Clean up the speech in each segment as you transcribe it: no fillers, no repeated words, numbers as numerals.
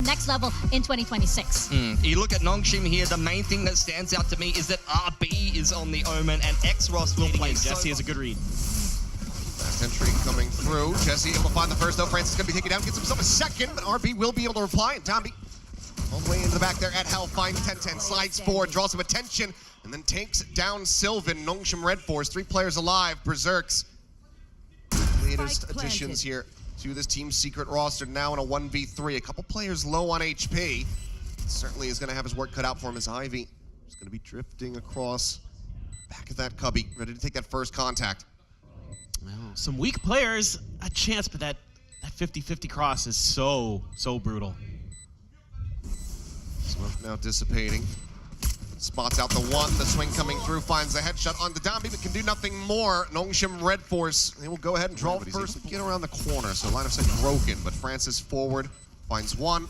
next level in 2026. You look at Nongshim here, the main thing that stands out to me is that RB is on the Omen and X-Ross will play. Jesse has a good read. Fast entry coming through. Jesse able to find the first, though. Francis is going to be taken down, gets himself a second, but RB will be able to reply, and Dambi all the way into the back there at Hell, finds 10-10, slides forward, draws some attention, and then takes down Sylvan. Nongshim Red Force, 3 players alive. Berserks, latest additions here to this team's secret roster, now in a 1v3. A couple players low on HP. Certainly is going to have his work cut out for him as Ivy is going to be drifting across back of that cubby, ready to take that first contact. Well, some weak players, a chance, but that 50-50 cross is so brutal. Smoke now dissipating. Spots out the one, the swing coming through, finds the headshot on the Dambi, but can do nothing more. Nongshim Red Force, they will go ahead and draw first, get around the corner, so line of sight broken, but Francis forward, finds one,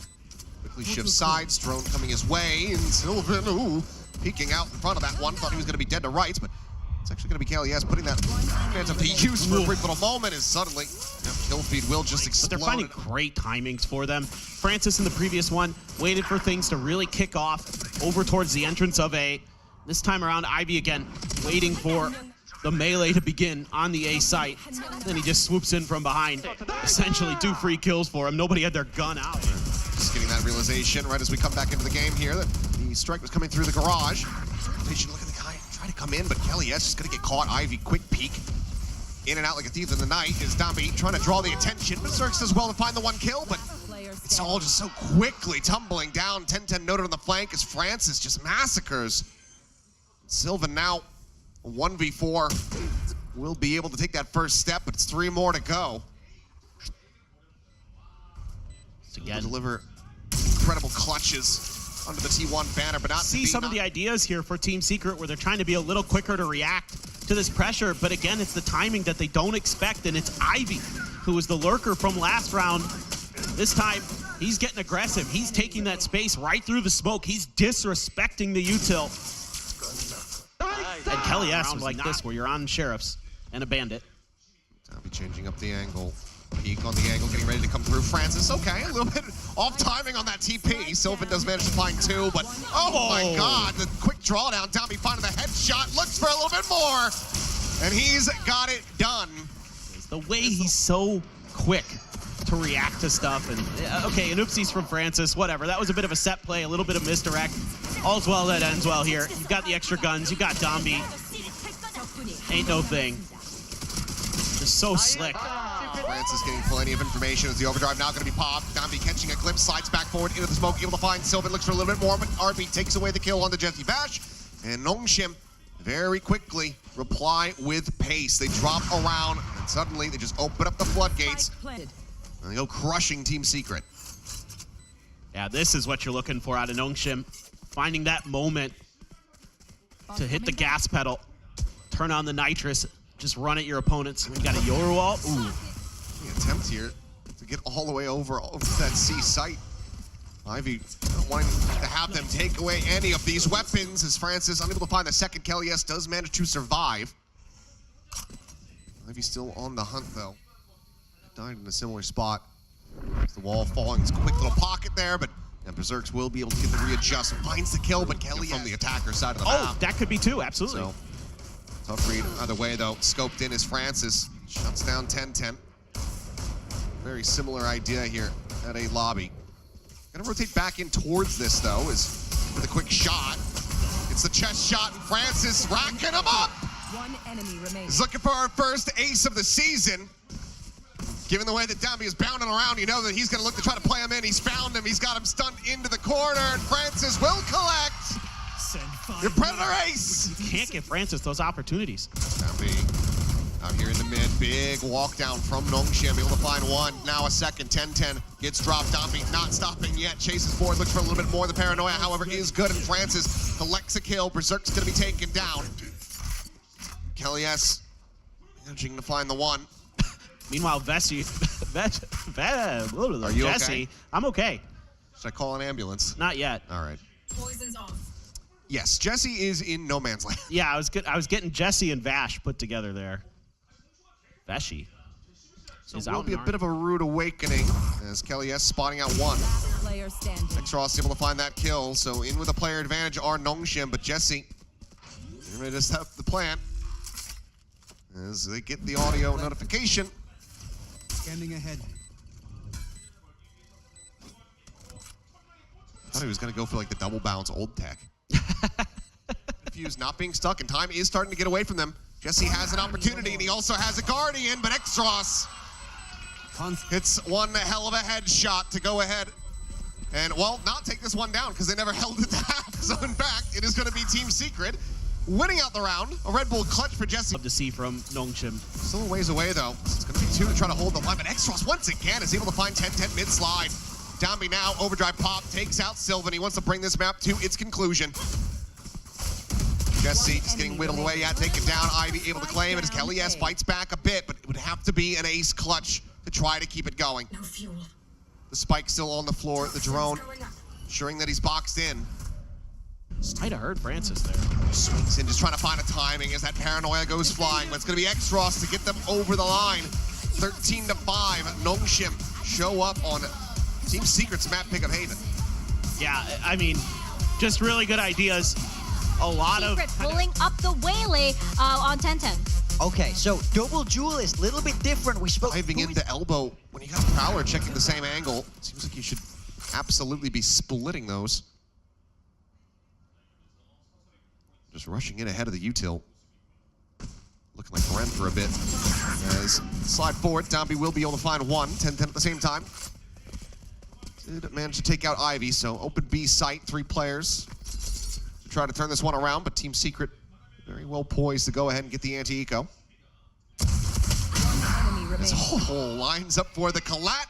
quickly shifts sides, drone coming his way, and Sylvan, ooh, peeking out in front of that one, thought he was gonna be dead to rights, but it's actually gonna be KLES putting that hands up to use for a brief little moment, as suddenly, kill feed will just explode. But they're finding great timings for them. Francis in the previous one waited for things to really kick off over towards the entrance of A. This time around, Ivy again waiting for the melee to begin on the A site. Then he just swoops in from behind, essentially 2 free kills for him. Nobody had their gun out. Just getting that realization right as we come back into the game here that the strike was coming through the garage. They should look at the guy try to come in, but KLES is gonna get caught. Ivy, quick peek. In and out like a thief in the night is Dambi trying to draw the attention. Berserks does well to find the 1 kill, but it's all just so quickly tumbling down. 10-10 noted on the flank as Francis just massacres. Sylvan now 1v4 will be able to take that first step, but it's 3 more to go. Again, deliver incredible clutches under the T1 banner, but not see some of the ideas here for Team Secret where they're trying to be a little quicker to react to this pressure, but again, it's the timing that they don't expect, and it's Ivy, who was the lurker from last round. This time, he's getting aggressive. He's taking that space right through the smoke. He's disrespecting the util. And KLES was like this, where you're on sheriffs and a bandit. Dambi changing up the angle. Peek on the angle, getting ready to come through. Francis, okay, a little bit off timing on that TP. Sylvan does manage to find 2, but oh my god, the quick drawdown. Dambi finding the headshot, looks for a little bit more, and he's got it done. The way he's so quick to react to stuff, and okay, an oopsies from Francis, whatever. That was a bit of a set play, a little bit of misdirect. All's well that ends well here. You've got the extra guns, you got Dambi. Ain't no thing. Just so slick. Francis getting plenty of information as the overdrive now going to be popped. Dambi catching a glimpse, slides back forward into the smoke, able to find Sylvan, looks for a little bit more, but RB takes away the kill on the Jesse Bash. And Nongshim very quickly reply with pace. They drop around, and suddenly they just open up the floodgates. And they go crushing Team Secret. Yeah, this is what you're looking for out of Nongshim. Finding that moment to hit the gas pedal, turn on the nitrous, just run at your opponents. We got a Yoru wall. Ooh. The attempt here to get all the way over that C site. Ivy wanting to have them take away any of these weapons as Francis unable to find the second. KLES does manage to survive. Ivy still on the hunt though. Died in a similar spot. The wall falling, it's a quick little pocket there, but Berserks will be able to get the readjust. Finds the kill, but KLES from the attacker side of the map. Oh, that could be 2, absolutely. So, tough read either way though. Scoped in is Francis. Shuts down 10-10. Very similar idea here at A lobby. Gonna rotate back in towards this though, is with a quick shot. It's the chest shot, and Francis racking him up. 1 enemy remaining. He's looking for our first ace of the season. Given the way that Dambi is bounding around, you know that he's gonna look to try to play him in. He's found him, he's got him stunned into the corner, and Francis will collect. Your Predator ace! You can't give Francis those opportunities. Dambi out here in the mid, big walk down from Nongshim, able to find 1, now a second, 10-10 gets dropped. Dambi not stopping yet, chases forward, looks for a little bit more. The paranoia, however, is good, and Francis collects a kill. Berserk's gonna be taken down. KLES managing to find the 1. Meanwhile, Jesse, are you okay? I'm okay. Should I call an ambulance? Not yet. All right. Poison's off. Yes, Jesse is in no man's land. Yeah, I was getting Jesse and Vash put together there. Vashi. So it will be a bit of a rude awakening as KLES spotting out 1. player standing. Ross able to find that kill, so in with a player advantage are Nongshim, but Jesse, they're ready to set up the plan as they get the audio notification. Scanning ahead. I thought he was going to go for like the double bounce old tech. Fuse not being stuck, and time is starting to get away from them. Jesse has an opportunity, and he also has a Guardian, but X-Ross hits one hell of a headshot to go ahead and, well, not take this one down because they never held it to half. So, in fact, it is going to be Team Secret winning out the round. A Red Bull clutch for Jesse. Love to see from Nongshim. Still a ways away, though. It's going to be 2 to try to hold the line, but X-Ross once again is able to find 10-10 mid-slide. Dambi now, overdrive pop, takes out Sylvan. He wants to bring this map to its conclusion. Jesse just getting whittled away, taken down. Ivy able to claim it as Kelly S fights back a bit, but it would have to be an ace clutch to try to keep it going. No fuel. The spike still on the floor, the drone ensuring that he's boxed in. Might have heard Francis there. Swings in, just trying to find a timing as that paranoia goes flying, but it's going to be X-Ross to get them over the line. 13-5, Nongshim show up on Team Secret's map pick of Haven. Yeah, I mean, just really good ideas. A lot of Secret pulling up the Waylay on 10-10. Okay, so double jewel is a little bit different. We spoke Diving into elbow when you got Prowler checking the same angle. Seems like you should absolutely be splitting those. Just rushing in ahead of the util. Looking like Ren for a bit. As slide forward, Dambi will be able to find one. 10-10 at the same time. Did manage to take out Ivy, so open B site, 3 players. To try to turn this one around, but Team Secret very well poised to go ahead and get the anti-eco. Enemy As remaining. whole lines up for the collat.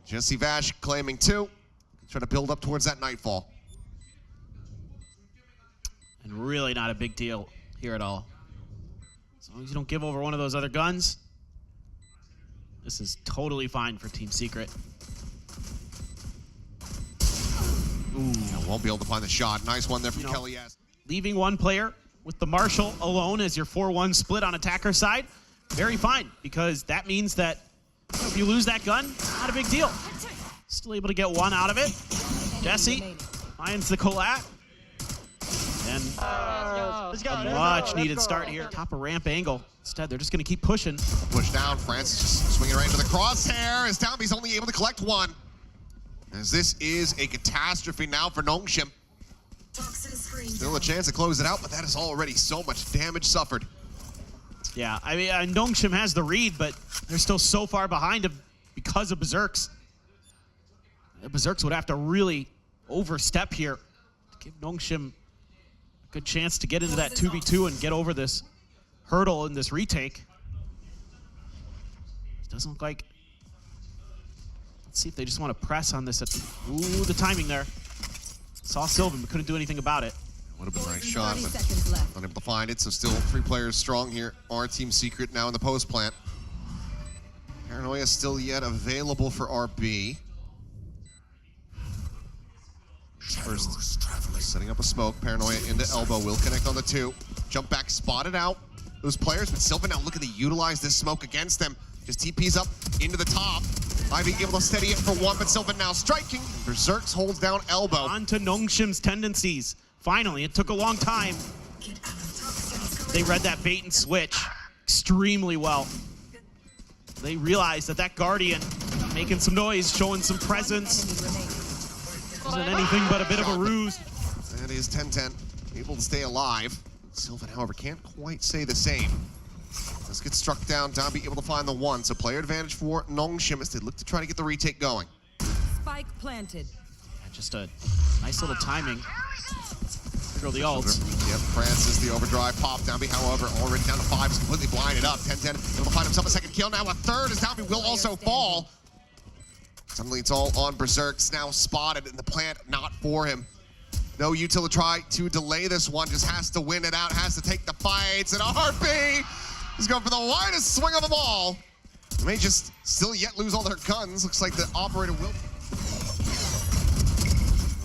Jesse Vash claiming 2. Trying to build up towards that nightfall. and really not a big deal here at all. As long as you don't give over one of those other guns, this is totally fine for Team Secret. Ooh, won't be able to find the shot. Nice one there from Kelly. Yes. Leaving one player with the Marshal alone as your 4-1 split on attacker side, very fine, because that means that if you lose that gun, not a big deal. Still able to get one out of it. Jesse finds the collat. And a much needed start here. Top of ramp angle. Instead, they're just going to keep pushing. Push down. Francis just swinging right into the crosshair as Dambi's only able to collect one. As this is a catastrophe now for Nongshim. Still a chance to close it out, but that is already so much damage suffered. Yeah, I mean, Nongshim has the read, but they're still so far behind him because of Berserks. The Berserks would have to really overstep here to give Nongshim a good chance to get into that 2v2 and get over this hurdle in this retake. It doesn't look like... Let's see if they just want to press on this. Ooh, the timing there. Saw Sylvan, but couldn't do anything about it. Would have been a nice shot, 30 but seconds left. unable to find it. So still 3 players strong here. Our Team Secret now in the post plant. Paranoia still yet available for RB. First, setting up a smoke. Paranoia into elbow. Will connect on the 2. Jump back spotted out. Those players, but Sylvan now looking to utilize this smoke against them. Just TP's up into the top. Ivy able to steady it for 1, but Sylvan now striking. Berserks holds down elbow. On to Nongshim's tendencies. Finally, it took a long time. They read that bait and switch extremely well. They realized that Guardian making some noise, showing some presence. Wasn't anything but a bit of a ruse. That is 10-10, able to stay alive. Sylvan, however, can't quite say the same. Let's get struck down. Dambi able to find the 1. So player advantage for Nongshim as they look to try to get the retake going. Spike planted. Yeah, just a nice little timing. Figure the ults. Yep, Francis, the overdrive pop. Dambi, however, already down to 5, is completely blinded up. 10-10, able to find himself a second kill. Now a third as Dambi will also fall. Suddenly it's all on Berserks, now spotted in the plant, not for him. No util to try to delay this one, just has to win it out, has to take the fights, and RB is going for the widest swing of them all. They may just still yet lose all their guns. Looks like the operator will.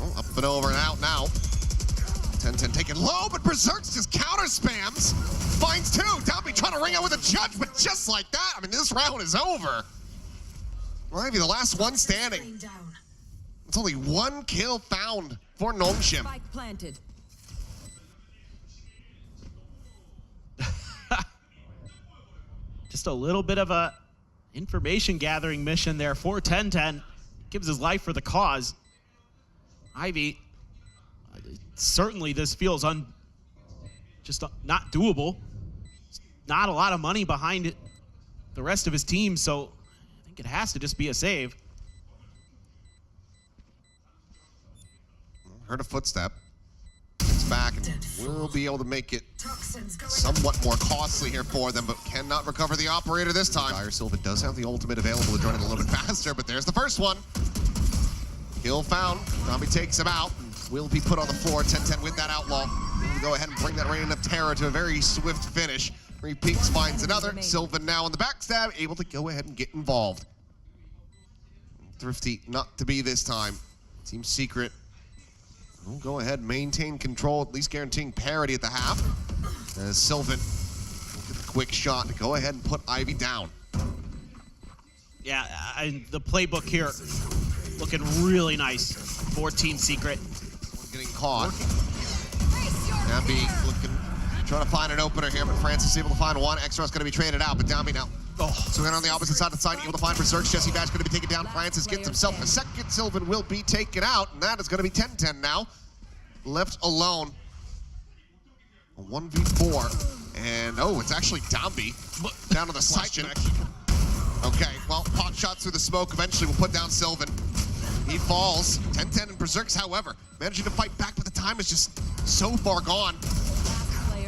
Well, up and over and out now. 10-10 taken low, but Berserks just counter spams. Finds 2. Dambi trying to ring out with a judge, but just like that, I mean, this round is over. Ivy, the last one standing. It's only 1 kill found for Nongshim. Spike planted. Just a little bit of a information gathering mission there for 1010. Gives his life for the cause. Ivy, certainly this feels just not doable. Not a lot of money behind the rest of his team, so I think it has to just be a save. Heard a footstep. It's back and will be able to make it somewhat more costly here for them, but cannot recover the operator this time. Fire Silva does have the ultimate available to join it a little bit faster, but there's the first one. Kill found. Dambi takes him out. Will be put on the floor. 10-10 with that outlaw. We'll go ahead and bring that Reign of Terror to a very swift finish. Peaks finds another. Silva now on the backstab, able to go ahead and get involved. Thrifty not to be this time. Team Secret will go ahead and maintain control, at least guaranteeing parity at the half. As Sylvan will get the quick shot to go ahead and put Ivy down. Yeah, the playbook here looking really nice for Team Secret. Getting caught. Dambi looking, trying to find an opener here, but Francis able to find one. Extra's going to be traded out, but Dambi now. So then on the opposite side of the side, able to find Berserk. Jesse Bash going to be taken down. Francis gets himself a second. Sylvan will be taken out, and that is going to be 10-10 now. Left alone. A 1v4. And, oh, it's actually Dambi down on the side. Okay, well, pot shots through the smoke eventually will put down Sylvan. He falls. 10-10 and Berserks, however, managing to fight back, but the time is just so far gone.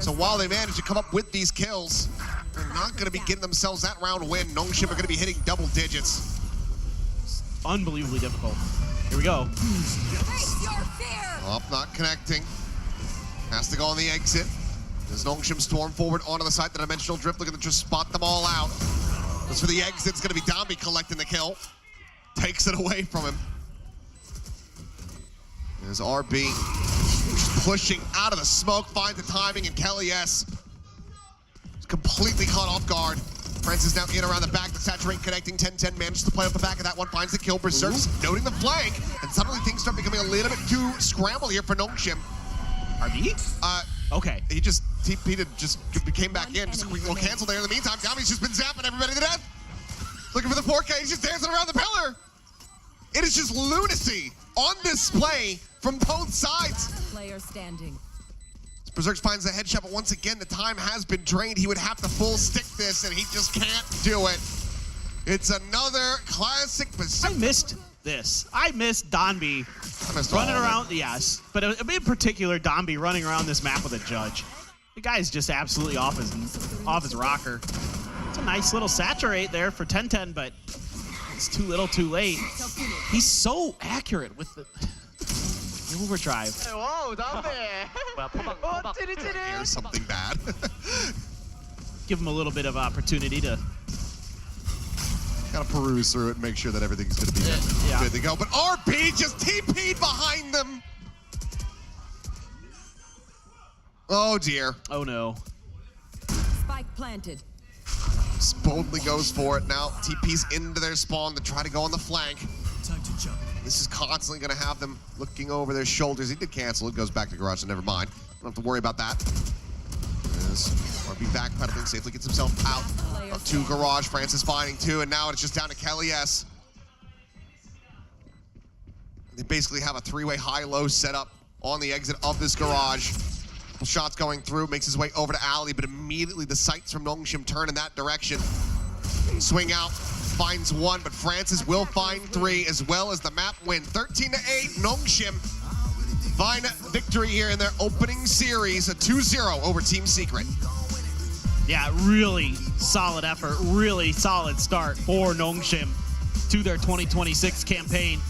So while they manage to come up with these kills, they're not going to be getting themselves that round win. Nongshim are going to be hitting double digits. Unbelievably difficult. Here we go. Up, not connecting. Has to go on the exit. As Nongshim storm forward onto the side, the dimensional drift, looking to just spot them all out. As for the exit, it's going to be Dambi collecting the kill. Takes it away from him. There's RB pushing out of the smoke, finds the timing, and Kelly S. is completely caught off guard. Francis now in around the back, the saturate connecting. 10-10 manages to play off the back of that one, finds the kill. Berserk's noting the flank, and suddenly things start becoming a little bit too scrambled here for Nongshim. RB? Okay. He just TP'd, just came back in, just a quick little cancel there. In the meantime, Dambi's just been zapping everybody to death. Looking for the 4K, he's just dancing around the pillar. It is just lunacy on display from both sides. Player standing. Berserk finds the headshot, but once again, the time has been drained. He would have to full stick this, and he just can't do it. It's another classic Pacific. I missed this. I missed Dambi running around. Yes, but in particular, Dambi running around this map with a judge. The guy's just absolutely off his rocker. It's a nice little saturate there for 10-10, but it's too little, too late. He's so accurate with the overdrive. Whoa, Here's something bad. Give him a little bit of opportunity to kind of peruse through it and make sure that everything's going to be good to go. But RP just TP'd behind them. Oh dear. Oh no. Spike planted. Boldly goes for it now. TP's into their spawn to try to go on the flank. Time to jump. This is constantly going to have them looking over their shoulders. He did cancel. It goes back to garage, so never mind. Don't have to worry about that. As RB backpedaling safely gets himself out of to garage. Francis finding two, and now it's just down to Kelly S. They basically have a three-way high-low setup on the exit of this garage. Couple shots going through, makes his way over to Alley, but immediately the sights from Nongshim turn in that direction. Swing out, finds one, but Francis will find three, as well as the map win. 13-8, Nongshim find victory here in their opening series, a 2-0 over Team Secret. Yeah, really solid effort, really solid start for Nongshim to their 2026 campaign.